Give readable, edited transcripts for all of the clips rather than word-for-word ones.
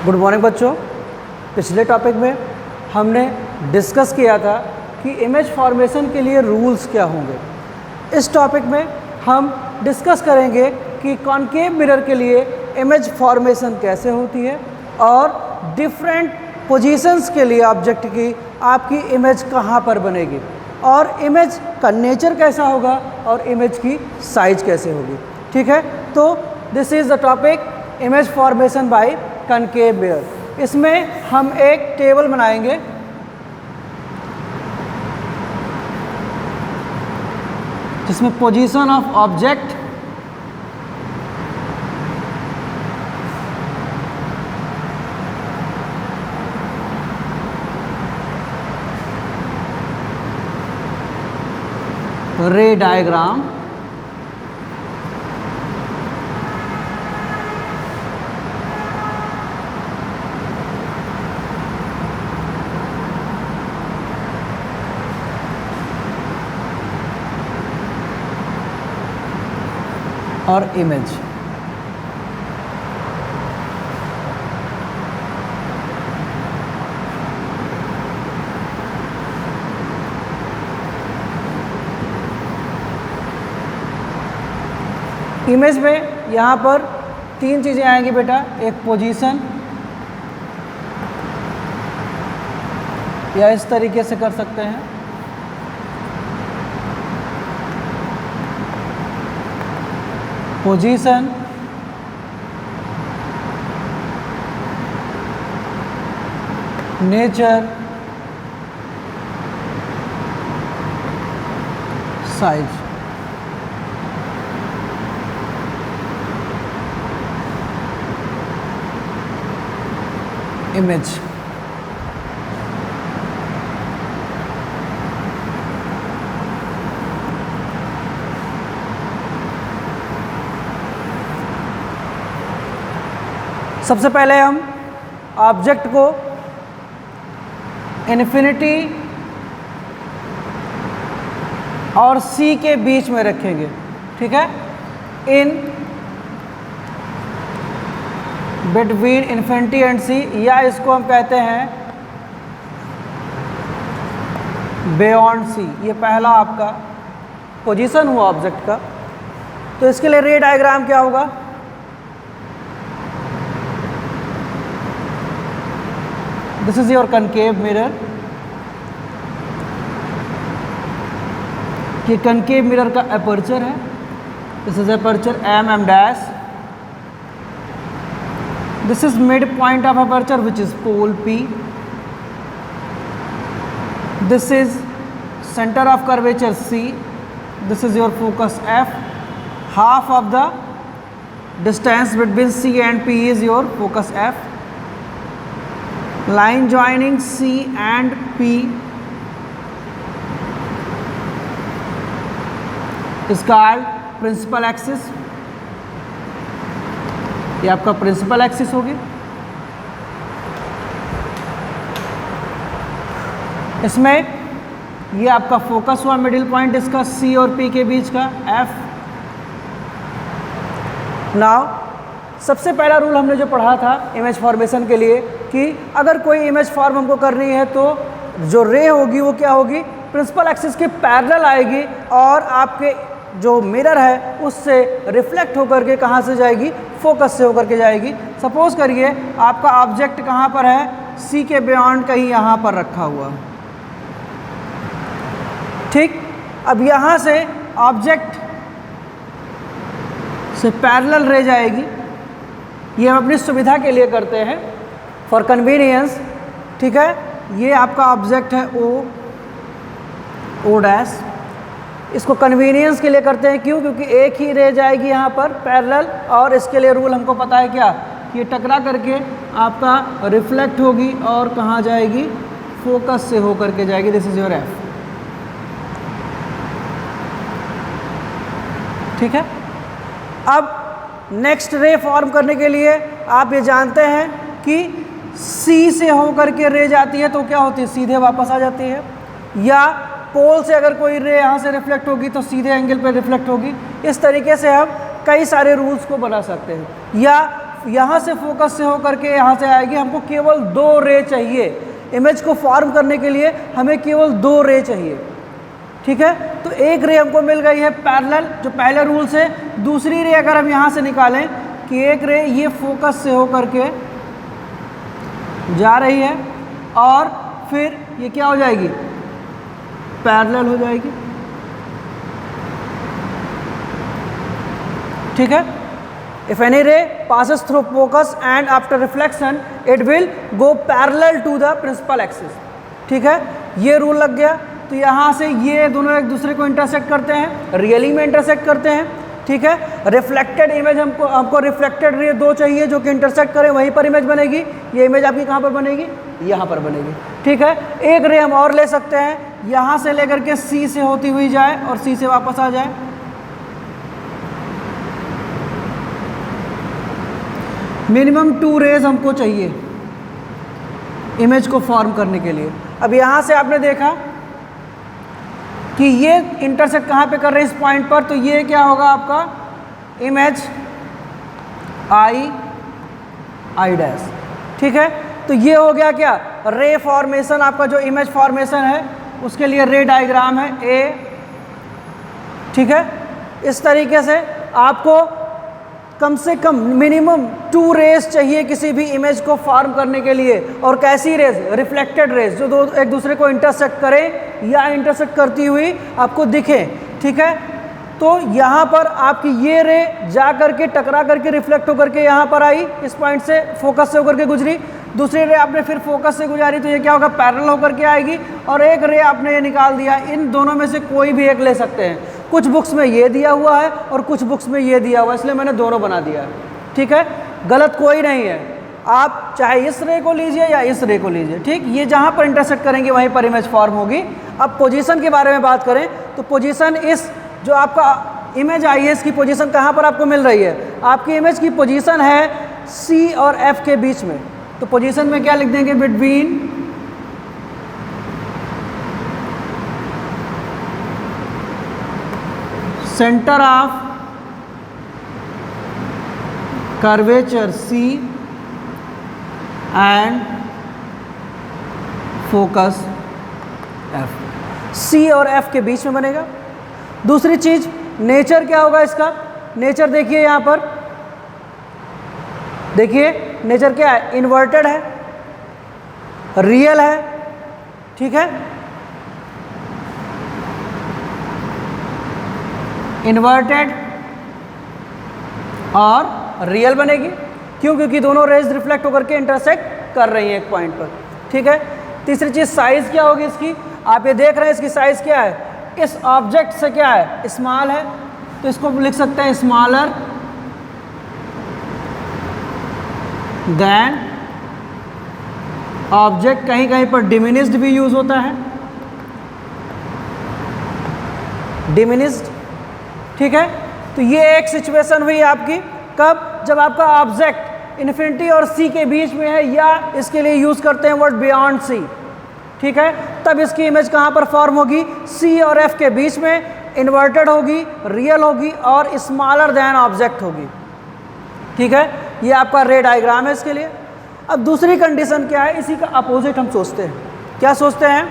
Good morning बच्चों। पिछले topic में हमने डिस्कस किया था कि इमेज फॉर्मेशन के लिए रूल्स क्या होंगे। इस टॉपिक में हम डिस्कस करेंगे कि कॉनकेव मिरर के लिए इमेज फॉर्मेशन कैसे होती है और डिफरेंट पोजीशंस के लिए ऑब्जेक्ट की आपकी इमेज कहाँ पर बनेगी और इमेज का नेचर कैसा होगा और इमेज की साइज कैसे होगी। ठीक है, तो this is the topic image formation bye concave mirror. इसमें हम एक टेबल बनाएंगे जिसमें पोजीशन ऑफ ऑब्जेक्ट, रे डायग्राम, और इमेज। इमेज में यहाँ पर तीन चीज़ें आएंगी बेटा, एक पोजीशन, या इस तरीके से कर सकते हैं, पोजीशन, नेचर, साइज। इमेज। सबसे पहले हम ऑब्जेक्ट को इन्फिनिटी और सी के बीच में रखेंगे। ठीक है, इन बिटवीन इन्फिनिटी एंड सी, या इसको हम कहते हैं बियॉन्ड सी। ये पहला आपका पोजीशन हुआ ऑब्जेक्ट का। तो इसके लिए रे डायग्राम क्या होगा, this is your concave mirror. ये कॉनकेव मिरर का अपर्चर है, this is aperture M dash. This is mid point of aperture which is pole P। This is centre of curvature C। This is your focus F। Half of the distance between C and P is your focus F। line joining C and P is called principal axis। ये आपका principal axis होगी। इसमें ये आपका focus हुआ middle point इसका C और P के बीच का F। नाउ सबसे पहला रूल हमने जो पढ़ा था इमेज फॉर्मेशन के लिए कि अगर कोई इमेज फॉर्म हमको करनी है तो जो रे होगी वो क्या होगी, प्रिंसिपल एक्सिस के पैरेलल आएगी और आपके जो मिरर है उससे रिफ्लेक्ट होकर के कहाँ से जाएगी, फोकस से होकर के जाएगी। सपोज करिए आपका ऑब्जेक्ट कहाँ पर है, सी के बियॉन्ड कहीं यहाँ पर रखा हुआ। ठीक, अब यहाँ से ऑब्जेक्ट से पैरेलल रे जाएगी। ये हम अपनी सुविधा के लिए करते हैं, फॉर कन्वीनियंस। ठीक है, ये आपका ऑब्जेक्ट है ओ डैश। इसको कन्वीनियंस के लिए करते हैं, क्यों? क्योंकि एक ही रे जाएगी यहाँ पर पैरेलल, और इसके लिए रूल हमको पता है क्या, कि ये टकरा करके आपका रिफ्लेक्ट होगी और कहाँ जाएगी, फोकस से होकर के जाएगी। This is your F. ठीक है, अब नेक्स्ट रे फॉर्म करने के लिए आप ये जानते हैं कि सी से होकर के रे जाती है तो क्या होती है, सीधे वापस आ जाती है, या पोल से अगर कोई रे यहाँ से रिफ्लेक्ट होगी तो सीधे एंगल पे रिफ्लेक्ट होगी। इस तरीके से हम कई सारे रूल्स को बना सकते हैं। या यहाँ से फोकस से होकर के यहाँ से आएगी, हमको केवल 2 रे चाहिए। इमेज को फॉर्म करने के लिए हमें केवल 2 रे चाहिए, ठीक है। तो एक रे हमको मिल गई है पैरेलल, जो पहले रूल से। दूसरी रे अगर हम यहाँ से निकालें कि एक रे ये फोकस से होकर के जा रही है और फिर ये क्या हो जाएगी, पैरेलल हो जाएगी, ठीक है। इफ एनी रे passes through focus and after reflection it will go parallel to the principal axis, ठीक है। ये रूल लग गया। तो यहाँ से ये दोनों एक दूसरे को इंटरसेक्ट करते हैं, रियली में इंटरसेक्ट करते हैं, ठीक है। रिफ्लेक्टेड इमेज हमको रिफ्लेक्टेड रे 2 चाहिए जो कि इंटरसेक्ट करें, वहीं पर इमेज बनेगी। ये इमेज आपकी कहाँ पर बनेगी, यहाँ पर बनेगी, ठीक है। एक रे हम और ले सकते हैं, यहाँ से लेकर के सी से होती हुई जाए और सी से वापस आ जाए। मिनिमम 2 रेज हमको चाहिए इमेज को फॉर्म करने के लिए। अब यहाँ से आपने देखा कि ये इंटरसेक्ट कहाँ पे कर रहे हैं, इस पॉइंट पर। तो ये क्या होगा आपका इमेज आई डैश, ठीक है। तो ये हो गया क्या, रे फॉर्मेशन। आपका जो इमेज फॉर्मेशन है उसके लिए रे डायग्राम है ए, ठीक है। इस तरीके से आपको कम से कम मिनिमम 2 रेज चाहिए किसी भी इमेज को फॉर्म करने के लिए। और कैसी रेज, रिफ्लेक्टेड रेज, जो दो एक दूसरे को इंटरसेक्ट करें या इंटरसेक्ट करती हुई आपको दिखे, ठीक है। तो यहाँ पर आपकी ये रे जा करके टकरा करके रिफ्लेक्ट होकर के यहाँ पर आई, इस पॉइंट से फोकस से होकर के गुजरी। दूसरी रे आपने फिर फोकस से गुजारी तो ये क्या होगा, पैरेलल होकर के आएगी। और एक रे आपने ये निकाल दिया। इन दोनों में से कोई भी एक ले सकते हैं। कुछ बुक्स में ये दिया हुआ है और कुछ बुक्स में ये दिया हुआ है, इसलिए मैंने दोनों बना दिया है, ठीक है। गलत कोई नहीं है, आप चाहे इस रे को लीजिए या इस रे को लीजिए, ठीक। ये जहाँ पर इंटरसेक्ट करेंगे वहीं पर इमेज फॉर्म होगी। अब पोजीशन के बारे में बात करें तो पोजीशन इस जो आपका इमेज आई है इसकी पोजीशन कहाँ पर आपको मिल रही है, आपकी इमेज की पोजीशन है सी और एफ के बीच में। तो पोजीशन में क्या लिख देंगे, between centre of curvature C and focus F. C और एफ के बीच में बनेगा। दूसरी चीज नेचर क्या होगा इसका, नेचर देखिए यहाँ पर, देखिए नेचर क्या है, इन्वर्टेड है, रियल है, ठीक है। इन्वर्टेड और रियल बनेगी, क्यों, क्योंकि दोनों रेज रिफ्लेक्ट होकर के इंटरसेक्ट कर रही हैं एक पॉइंट पर, ठीक है। तीसरी चीज साइज क्या होगी इसकी, आप ये देख रहे हैं इसकी साइज क्या है, इस ऑब्जेक्ट से क्या है, स्मॉल है, तो इसको लिख सकते हैं स्मॉलर देन ऑब्जेक्ट। कहीं कहीं पर डिमिनिश्ड भी यूज होता है, डिमिनिश्ड, ठीक है। तो ये एक सिचुएशन हुई आपकी, कब, जब आपका ऑब्जेक्ट इन्फिनिटी और सी के बीच में है, या इसके लिए यूज करते हैं वर्ड बियॉन्ड सी, ठीक है। तब इसकी इमेज कहाँ पर फॉर्म होगी, सी और एफ के बीच में, इन्वर्टेड होगी, रियल होगी और स्मॉलर देन ऑब्जेक्ट होगी, ठीक है। ये आपका रे डायग्राम है इसके लिए। अब दूसरी कंडीशन क्या है, इसी का अपोजिट हम सोचते हैं। क्या सोचते हैं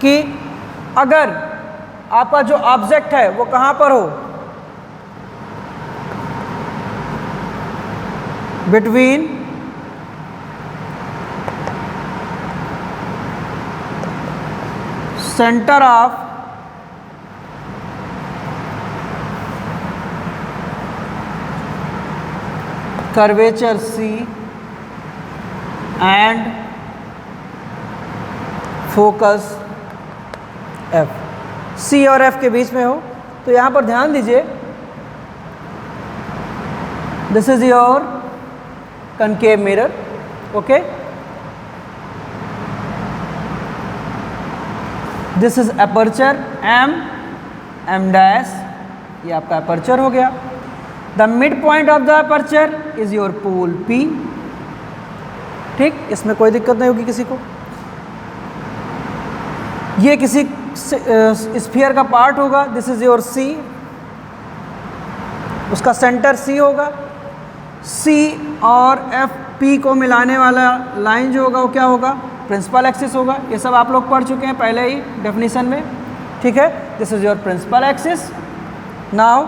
कि अगर आपका जो ऑब्जेक्ट है वो कहाँ पर हो, between centre of curvature C and focus F, C और एफ के बीच में हो। तो यहाँ पर ध्यान दीजिए, this is your concave mirror, okay. This is aperture M dash, ये आपका अपर्चर हो गया। The mid point of the aperture is your pole P, ठीक, इसमें कोई दिक्कत नहीं होगी किसी को। ये किसी स्फीयर का पार्ट होगा, दिस इज योर सी, उसका सेंटर सी होगा। C और F P को मिलाने वाला लाइन जो होगा वो क्या होगा, प्रिंसिपल एक्सिस होगा। ये सब आप लोग पढ़ चुके हैं पहले ही डेफिनेशन में, ठीक है। This is your principal axis. Now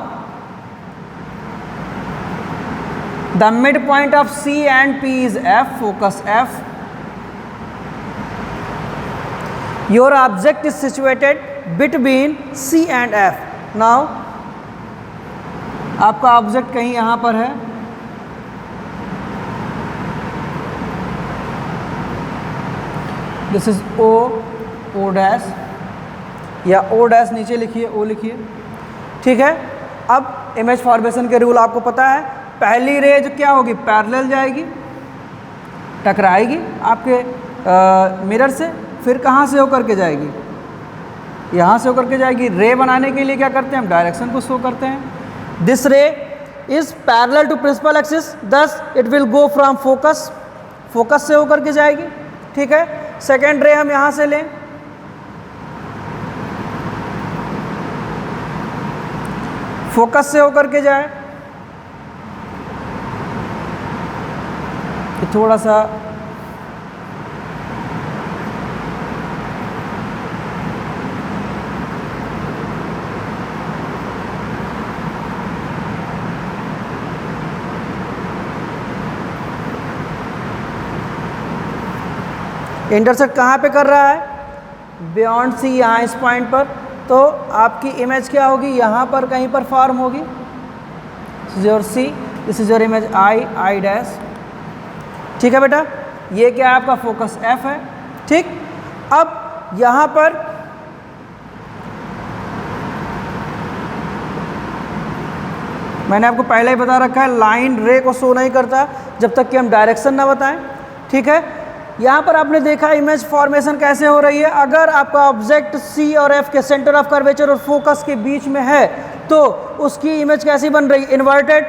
the mid point of C and P is F, focus F। Your object is situated between C and F। Now आपका ऑब्जेक्ट कहीं यहाँ पर है, this is O, O dash, या O dash नीचे लिखिए, O लिखिए, ठीक है। अब इमेज फॉर्मेशन के रूल आपको पता है, पहली रे जो क्या होगी, पैरेलल जाएगी, टकराएगी आपके मिरर से, फिर कहाँ से होकर के जाएगी, यहाँ से होकर के जाएगी। रे बनाने के लिए क्या करते हैं हम, डायरेक्शन को शो करते हैं। This ray is parallel to principal axis, thus it will go from focus, focus से होकर के जाएगी, ठीक है। सेकेंड रे हम यहाँ से लें, फोकस से होकर के जाए, थोड़ा सा इंटरसेक्ट कहाँ पे कर रहा है, बियॉन्ड सी, यहाँ इस पॉइंट पर, तो आपकी इमेज क्या होगी, यहाँ पर कहीं पर फॉर्म होगी। This is your C, this is your image I, I dash, ठीक है बेटा। ये क्या है, आपका फोकस F है, ठीक। अब यहाँ पर मैंने आपको पहले ही बता रखा है, लाइन रे को शो नहीं करता जब तक कि हम डायरेक्शन ना बताएं, ठीक है। यहाँ पर आपने देखा इमेज फॉर्मेशन कैसे हो रही है। अगर आपका ऑब्जेक्ट C और F के सेंटर ऑफ कर्वेचर और फोकस के बीच में है तो उसकी इमेज कैसी बन रही है, इन्वर्टेड,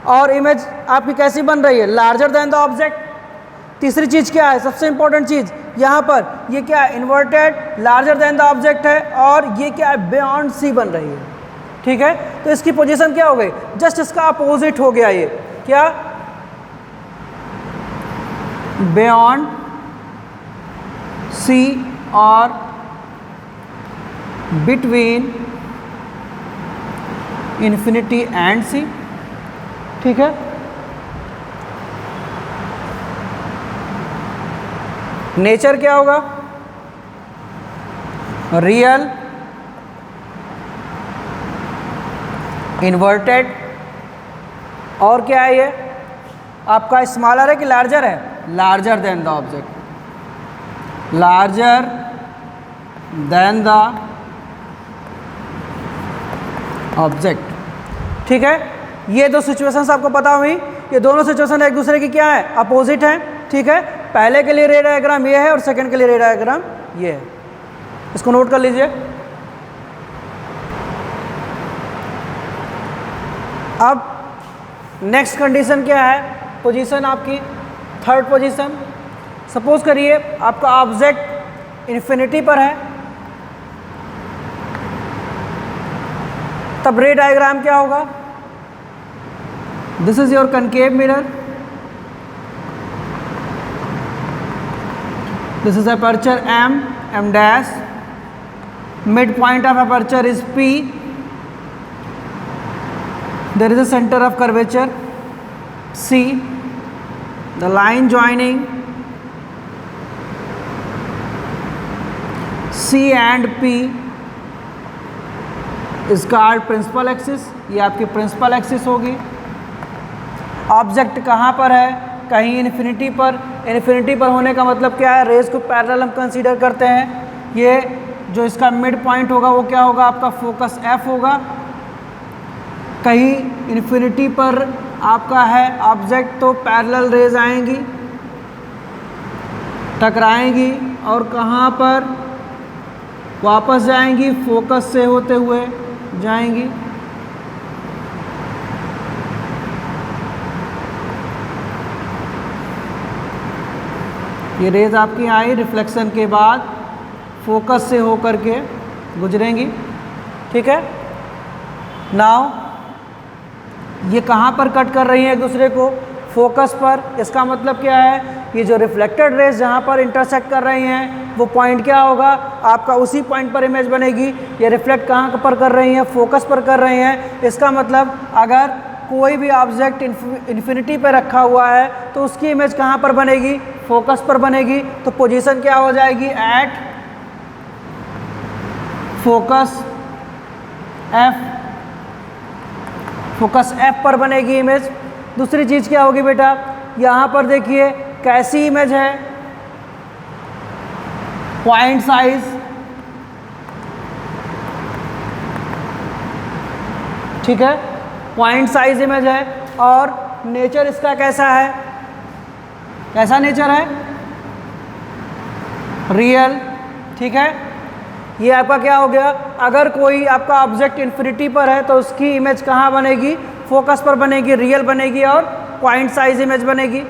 और इमेज आपकी कैसी बन रही है, लार्जर देन द ऑब्जेक्ट। तीसरी चीज़ क्या है, सबसे इंपॉर्टेंट चीज़ यहाँ पर, ये क्या है, inverted, larger than the object है, और ये क्या है, बियॉन्ड C बन रही है, ठीक है। तो इसकी पोजीशन क्या हो गई, जस्ट इसका अपोजिट हो गया, ये क्या, बियॉन्ड C और बिटवीन इन्फिनिटी एंड C, ठीक है। नेचर क्या होगा, रियल, इन्वर्टेड, और क्या है ये आपका, स्मॉलर है कि लार्जर है, larger than the object, larger than the object, ठीक है। ये दो सिचुएशंस आपको पता हुई, ये दोनों सिचुएशन एक दूसरे की क्या है, अपोजिट है, ठीक है। पहले के लिए रे डायग्राम ये है और सेकंड के लिए रे डायग्राम ये है, इसको नोट कर लीजिए। अब नेक्स्ट कंडीशन क्या है, पोजीशन आपकी थर्ड पोजीशन। सपोज करिए आपका ऑब्जेक्ट इन्फिनिटी पर है, तब रे डायग्राम क्या होगा, this is your concave mirror, this is aperture M, M dash, mid point of aperture is P, there is a center of curvature C, the line joining C and P is called principal axis, ये आपकी principal axis होगी। Object कहाँ पर है, कहीं infinity पर, infinity पर होने का मतलब क्या है, रेज को पैरेलल हम कंसीडर करते हैं। ये जो इसका मिड पॉइंट होगा वो क्या होगा, आपका फोकस F होगा। कहीं इन्फिनिटी पर आपका है ऑब्जेक्ट तो पैरेलल रेज आएंगी, टकराएंगी, और कहाँ पर वापस जाएंगी, फोकस से होते हुए जाएंगी। ये रेज आपकी आई, रिफ्लेक्शन के बाद फोकस से होकर के गुजरेंगी, ठीक है। नाउ ये कहाँ पर कट कर रही हैं एक दूसरे को? फोकस पर। इसका मतलब क्या है? ये जो रिफ्लेक्टेड रेज जहाँ पर इंटरसेक्ट कर रही हैं वो पॉइंट क्या होगा? आपका उसी पॉइंट पर इमेज बनेगी। ये रिफ्लेक्ट कहाँ पर कर रही हैं? फोकस पर कर रही हैं। इसका मतलब अगर कोई भी ऑब्जेक्ट इन्फिनिटी पर रखा हुआ है तो उसकी इमेज कहाँ पर बनेगी? फोकस पर बनेगी। तो पोजीशन क्या हो जाएगी? At focus F. Focus F पर बनेगी इमेज। दूसरी चीज़ क्या होगी बेटा? यहाँ पर देखिए कैसी इमेज है? पॉइंट साइज, ठीक है, पॉइंट साइज इमेज है। और नेचर इसका कैसा है? कैसा नेचर है? रियल, ठीक है। ये आपका क्या हो गया? अगर कोई आपका ऑब्जेक्ट इन्फिनिटी पर है तो उसकी इमेज कहाँ बनेगी? फोकस पर बनेगी, रियल बनेगी और पॉइंट साइज इमेज बनेगी।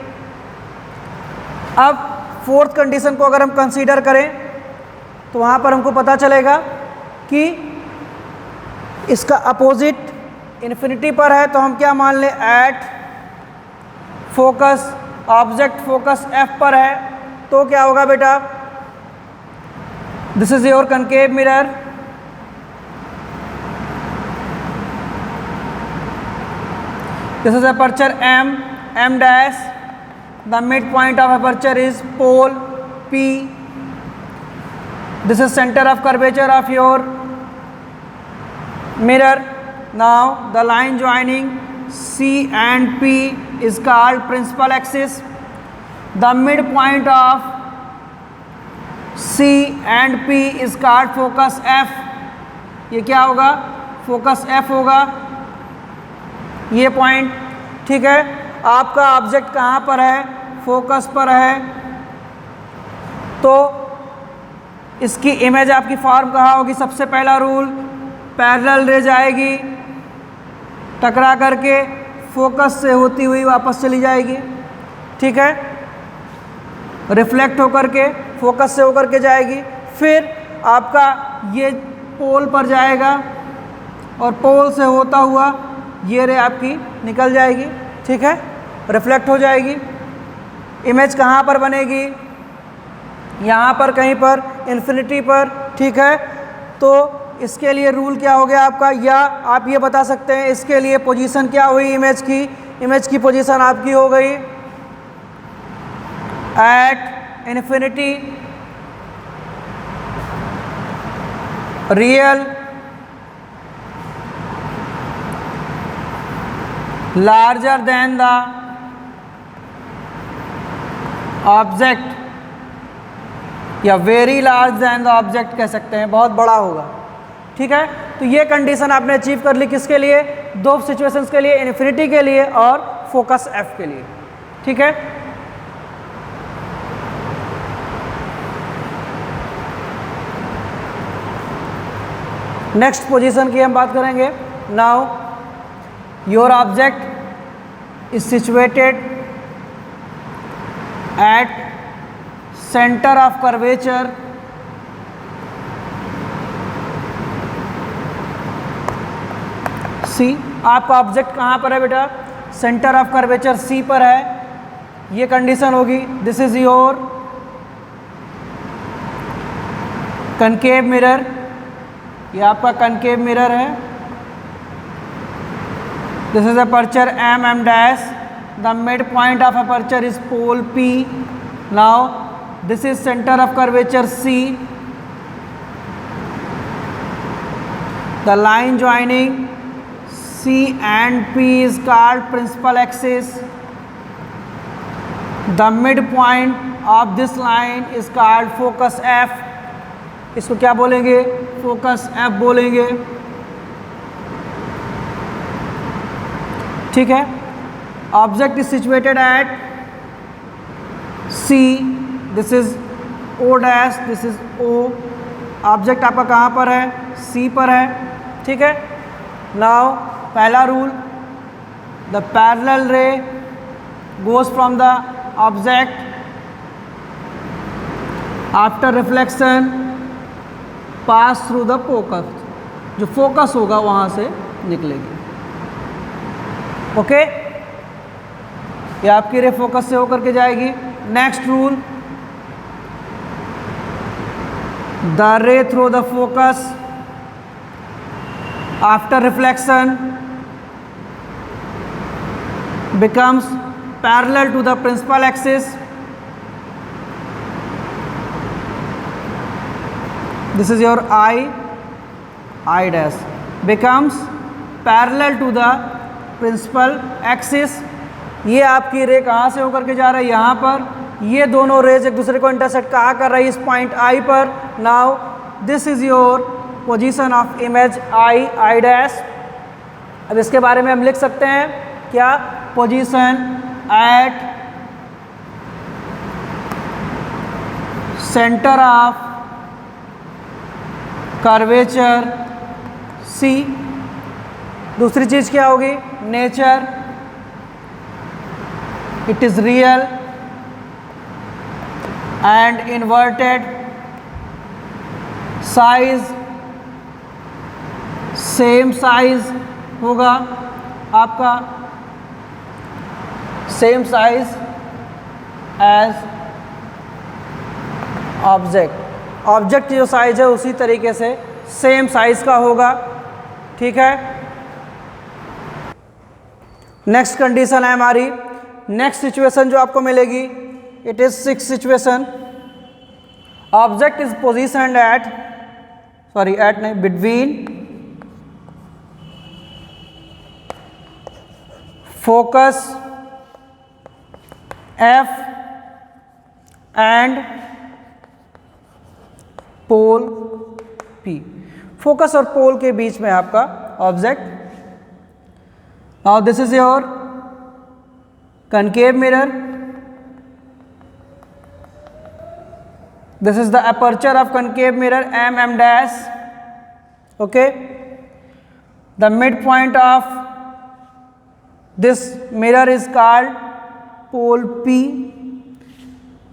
अब फोर्थ कंडीशन को अगर हम कंसीडर करें तो वहाँ पर हमको पता चलेगा कि इसका अपोजिट इन्फिनिटी पर है तो हम क्या मान लें? At focus, object focus F पर है तो क्या होगा बेटा? This is your concave mirror. This is aperture M, M dash. The midpoint of aperture is pole P. This is center of curvature of your mirror. Now the line joining C and P is called principal axis. The midpoint of C and P is called focus F. ये क्या होगा? Focus F होगा, ये point, ठीक है। आपका object कहाँ पर है? फोकस पर है तो इसकी इमेज आपकी फॉर्म कहाँ होगी? सबसे पहला रूल, पैरेलल रे जाएगी, टकरा करके फोकस से होती हुई वापस चली जाएगी, ठीक है। रिफ्लेक्ट होकर के फोकस से होकर के जाएगी, फिर आपका ये पोल पर जाएगा और पोल से होता हुआ ये रे आपकी निकल जाएगी, ठीक है, रिफ्लेक्ट हो जाएगी। इमेज कहाँ पर बनेगी? यहाँ पर कहीं पर, इन्फिनिटी पर, ठीक है। तो इसके लिए रूल क्या हो गया आपका? या आप ये बता सकते हैं इसके लिए पोजीशन क्या हुई इमेज की? इमेज की पोजीशन आपकी हो गई at infinity, real, larger than the object, या very large than the object कह सकते हैं, बहुत बड़ा होगा, ठीक है। तो ये कंडीशन आपने अचीव कर ली किसके लिए? दो सिचुएशंस के लिए, इन्फिनिटी के लिए और फोकस एफ के लिए, ठीक है। नेक्स्ट पोजीशन की हम बात करेंगे। Now your object is situated at centre of curvature C. आपका ऑब्जेक्ट कहाँ पर है बेटा? सेंटर ऑफ कर्वेचर सी पर है। ये कंडीशन होगी, this is your concave mirror, ये आपका कनकेव मिरर है। This is aperture M, M dash, the mid point of aperture is pole P. Now this is centre of curvature C, the line joining C and P is called principal axis. The midpoint of this line is called focus F. इसको क्या बोलेंगे? Focus F बोलेंगे, ठीक है। Object is situated at C. This is O dash, this is O. Object आपका कहाँ पर है? C पर है, ठीक है। Now पहला रूल, द पैरेलल रे goes from the object after reflection pass through the focus, जो फोकस होगा वहाँ से निकलेगी। ओके, ये आपकी रे फोकस से होकर के जाएगी। नेक्स्ट रूल, द रे through the focus after reflection becomes parallel to the principal axis. This is your I dash becomes parallel to the principal axis. ये आपकी रे कहाँ से होकर के जा रहा है, यहाँ पर। ये दोनों रेज एक दूसरे को इंटरसेक्ट कहाँ कर रही है, इस पॉइंट I पर। Now this is your position of image I dash. अब इसके बारे में हम लिख सकते हैं क्या, position at centre of curvature C। दूसरी चीज क्या होगी, nature, it is real and inverted, size same size होगा आपका, same size as object. Object जो साइज है उसी तरीके से सेम साइज का होगा, ठीक है। नेक्स्ट कंडीशन है हमारी, नेक्स्ट सिचुएशन जो आपको मिलेगी, it is six situation. Object is positioned at between focus F and pole P। Focus और पोल के बीच में आपका object. Now this is your concave mirror, this is the aperture of concave mirror M dash, okay। The midpoint of this mirror is called pole P,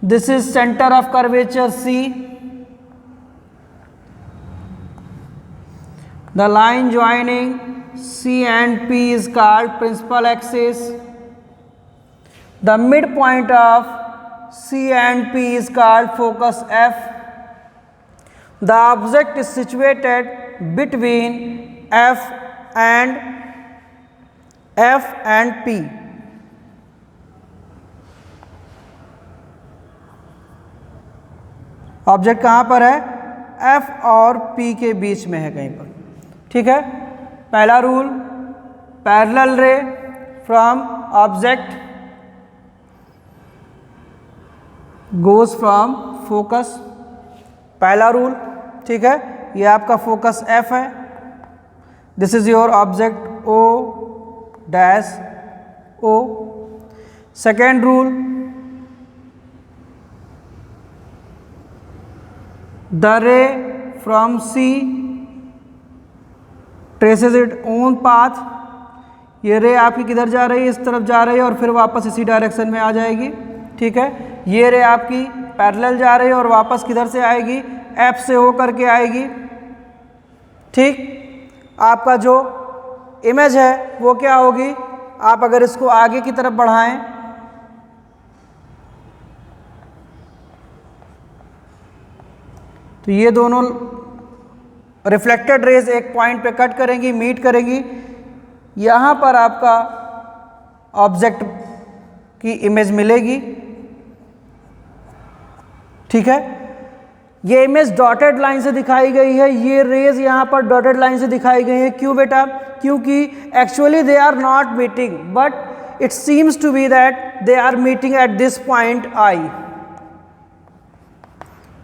this is center of curvature C, the line joining C and P is called principal axis, the midpoint of C and P is called focus F, the object is situated between F and P। Object कहाँ पर है, F और P के बीच में है कहीं पर, ठीक है। पहला रूल, पैरेलल रे from object goes from focus, पहला रूल, ठीक है। ये आपका फोकस F है, this is your object O dash O। Second rule, the रे from C traces it own path. ये रे आपकी किधर जा रही है, इस तरफ जा रही है और फिर वापस इसी डायरेक्शन में आ जाएगी, ठीक है। ये रे आपकी पैरेलल जा रही है और वापस किधर से आएगी, F से होकर के आएगी, ठीक। आपका जो इमेज है वो क्या होगी, आप अगर इसको आगे की तरफ बढ़ाएं तो ये दोनों रिफ्लेक्टेड रेज एक पॉइंट पे कट करेंगी, मीट करेंगी। यहाँ पर आपका ऑब्जेक्ट की इमेज मिलेगी, ठीक है। ये इमेज डॉटेड लाइन से दिखाई गई है, ये रेज यहाँ पर डॉटेड लाइन से दिखाई गई है। क्यों बेटा, क्योंकि actually they are not meeting but it seems to be that they are meeting at this point I।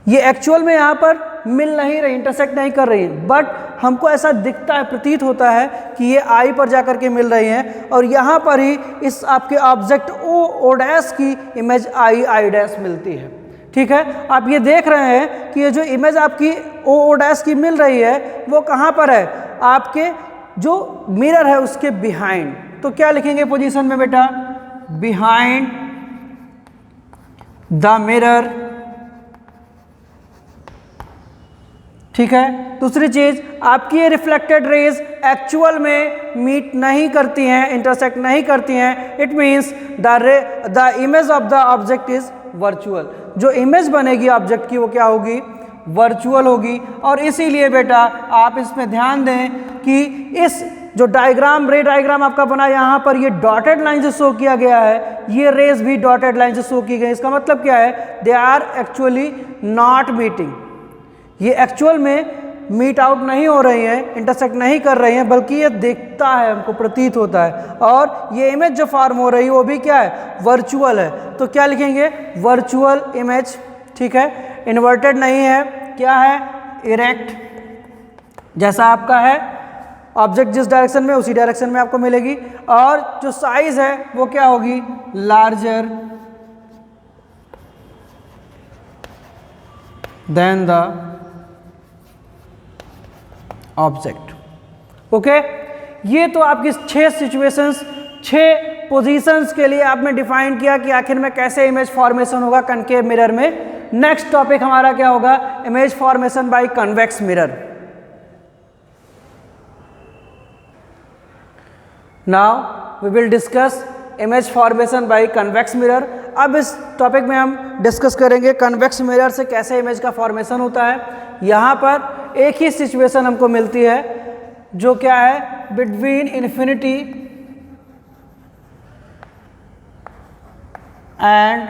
ये एक्चुअल में यहाँ पर मिल नहीं रही, इंटरसेक्ट नहीं कर रही है, बट हमको ऐसा दिखता है, प्रतीत होता है कि ये I पर जाकर के मिल रही हैं और यहाँ पर ही इस आपके ऑब्जेक्ट O डैश की इमेज I डैश मिलती है, ठीक है। आप ये देख रहे हैं कि ये जो इमेज आपकी O डैश की मिल रही है वो कहाँ पर है, आपके जो मिरर है उसके बिहाइंड। तो क्या लिखेंगे पोजीशन में बेटा, बिहाइंड द मिरर ठीक है। दूसरी चीज, आपकी ये रिफ्लेक्टेड रेज एक्चुअल में मीट नहीं करती हैं, इंटरसेक्ट नहीं करती हैं। It means the image of the object is virtual. जो इमेज बनेगी ऑब्जेक्ट की वो क्या होगी? वर्चुअल होगी। और इसीलिए बेटा आप इसमें ध्यान दें कि इस जो डायग्राम, रे डायग्राम आपका बना, यहाँ पर ये डॉटेड लाइन से शो किया गया है, ये रेज भी डॉटेड लाइन से शो की गई। इसका मतलब क्या है? They are actually not meeting. ये एक्चुअल में मीट आउट नहीं हो रही हैं, इंटरसेक्ट नहीं कर रही हैं, बल्कि ये दिखता है, हमको प्रतीत होता है। और ये इमेज जो फॉर्म हो रही है वो भी क्या है? वर्चुअल है। तो क्या लिखेंगे? Virtual image. ठीक है, इन्वर्टेड नहीं है, क्या है? इरेक्ट। जैसा आपका है ऑब्जेक्ट जिस डायरेक्शन में, उसी डायरेक्शन में आपको मिलेगी। और जो साइज है वो क्या होगी? Larger than the object. Okay, ये तो आपकी 6 सिचुएशंस, 6 पोजीशंस के लिए आपने डिफाइन किया कि आखिर में कैसे इमेज फॉर्मेशन होगा कनकेव मिरर में। नेक्स्ट टॉपिक हमारा क्या होगा? Image formation by convex mirror. Now we will discuss image formation by convex mirror. अब इस टॉपिक में हम डिस्कस करेंगे कन्वेक्स मिरर से कैसे इमेज का फॉर्मेशन होता है। यहाँ पर एक ही सिचुएशन हमको मिलती है जो क्या है? Between infinity and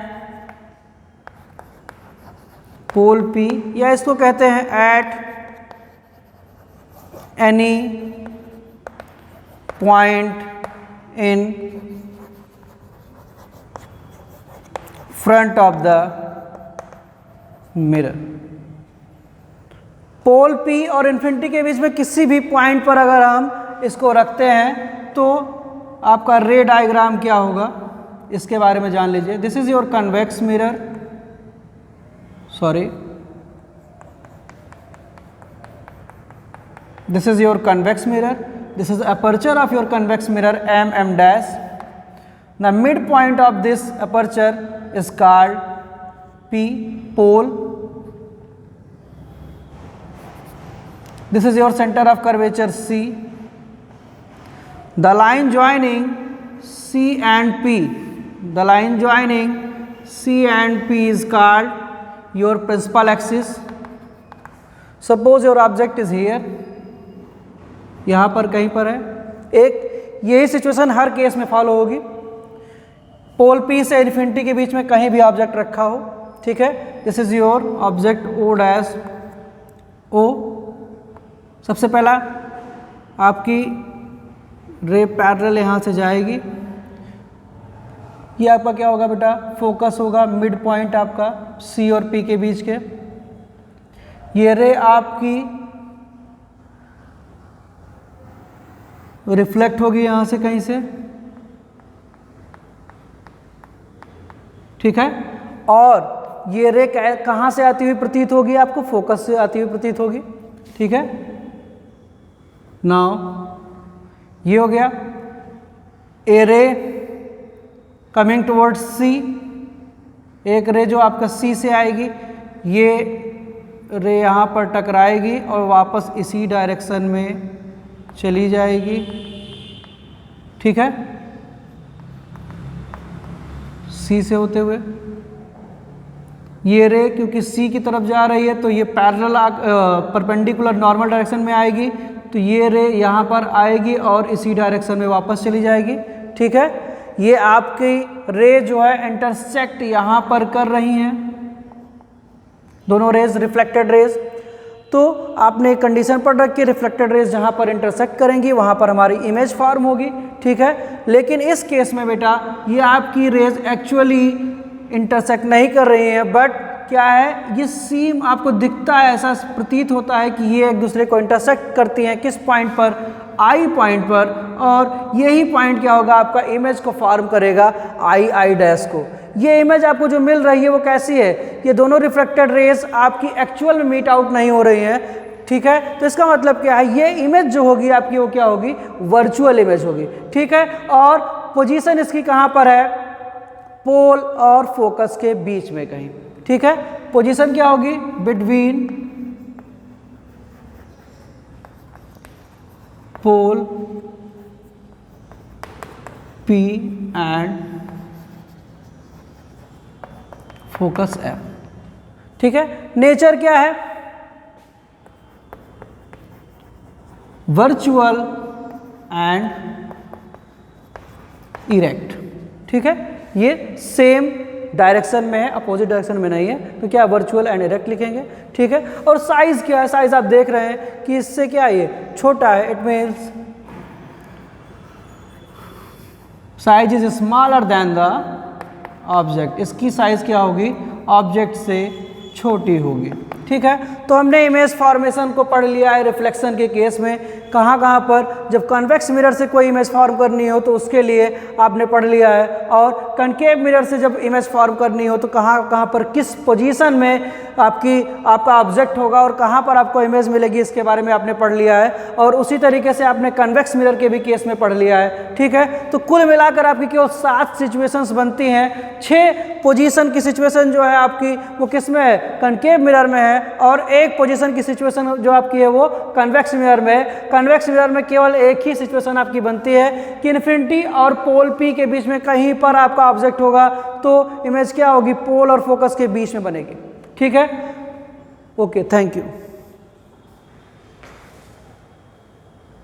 pole P, या इसको कहते हैं at any point in front of the mirror. Pole P और इन्फिनिटी के बीच में किसी भी पॉइंट पर अगर हम इसको रखते हैं तो आपका रे डायग्राम क्या होगा, इसके बारे में जान लीजिए। This is your convex mirror, sorry, this is your convex mirror, this is aperture of your convex mirror m dash. The midpoint of this aperture is called P, pole. This is your center of curvature C. The line joining C and P, the line joining C and P is called your principal axis. Suppose your object is here, यहाँ पर कहीं पर है। एक यही situation हर case में follow होगी। पोल P से इन्फिनिटी के बीच में कहीं भी ऑब्जेक्ट रखा हो, ठीक है। This is your object O dash O। सबसे पहला आपकी रे पैरेलल यहाँ से जाएगी, ये आपका क्या होगा बेटा? फोकस होगा, मिड पॉइंट आपका C और P के बीच के। ये रे आपकी रिफ्लेक्ट होगी यहाँ से कहीं से, ठीक है। और ये रे कहाँ से आती हुई प्रतीत होगी? आपको फोकस से आती हुई प्रतीत होगी, ठीक है। नाउ ये हो गया ए रे कमिंग टुवर्ड्स C, एक रे जो आपका C से आएगी, ये रे यहाँ पर टकराएगी और वापस इसी डायरेक्शन में चली जाएगी, ठीक है, C से होते हुए। ये रे क्योंकि C की तरफ जा रही है तो ये पैरेलल परपेंडिकुलर नॉर्मल डायरेक्शन में आएगी, तो ये रे यहाँ पर आएगी और इसी डायरेक्शन में वापस चली जाएगी, ठीक है। ये आपकी रे जो है इंटरसेक्ट यहाँ पर कर रही हैं, दोनों रेज रिफ्लेक्टेड रेज। तो आपने कंडीशन पर रख के रिफ्लेक्टेड रेज जहाँ पर इंटरसेक्ट करेंगी वहाँ पर हमारी इमेज फॉर्म होगी, ठीक है। लेकिन इस केस में बेटा ये आपकी रेज एक्चुअली इंटरसेक्ट नहीं कर रही है, बट क्या है, ये सीम आपको दिखता है, ऐसा प्रतीत होता है कि ये एक दूसरे को इंटरसेक्ट करती हैं। किस पॉइंट पर? आई पॉइंट पर। और यही पॉइंट क्या होगा? आपका इमेज को फॉर्म करेगा आई डैश को। ये इमेज आपको जो मिल रही है वो कैसी है? ये दोनों रिफ्लेक्टेड रेज आपकी एक्चुअल में मीट आउट नहीं हो रही हैं, ठीक है। तो इसका मतलब क्या है? ये इमेज जो होगी आपकी वो क्या होगी? वर्चुअल इमेज होगी, ठीक है। और पोजीशन इसकी कहाँ पर है? पोल और फोकस के बीच में कहीं, ठीक है। पोजीशन क्या होगी? Between pole P and focus M। ठीक है, नेचर क्या है? Virtual and erect. ठीक है, ये सेम डायरेक्शन में है, अपोजिट डायरेक्शन में नहीं है, तो क्या वर्चुअल एंड इरेक्ट लिखेंगे। ठीक है, और साइज क्या है? साइज आप देख रहे हैं कि इससे क्या है, ये छोटा है, it means size is smaller than the object. इसकी साइज क्या होगी? ऑब्जेक्ट से छोटी होगी। ठीक है, तो हमने इमेज फॉर्मेशन को पढ़ लिया है रिफ्लेक्शन के केस में। कहाँ कहाँ पर जब कन्वेक्स मिरर से कोई इमेज फॉर्म करनी हो तो उसके लिए आपने पढ़ लिया है, और कनकेव मिरर से जब इमेज फॉर्म करनी हो तो कहाँ कहाँ पर किस पोजीशन में आपका ऑब्जेक्ट होगा और कहाँ पर आपको इमेज मिलेगी, इसके बारे में आपने पढ़ लिया है। और उसी तरीके से आपने कन्वेक्स मिरर के भी केस में पढ़ लिया है। ठीक है, तो कुल मिलाकर आपकी केवल 7 सिचुएशंस बनती हैं। 6 पोजीशन की सिचुएशन जो है आपकी वो किस में है? कनकेव मिरर में है, और 1 पोजीशन की सिचुएशन जो आपकी है वो कन्वेक्स मिरर में है। कन्वेक्स मिरर में केवल एक ही सिचुएशन आपकी बनती है कि इन्फिनिटी और पोल P के बीच में कहीं पर आपका ऑब्जेक्ट होगा तो इमेज क्या होगी? पोल और फोकस के बीच में बनेगी। ठीक है, ओके, थैंक यू।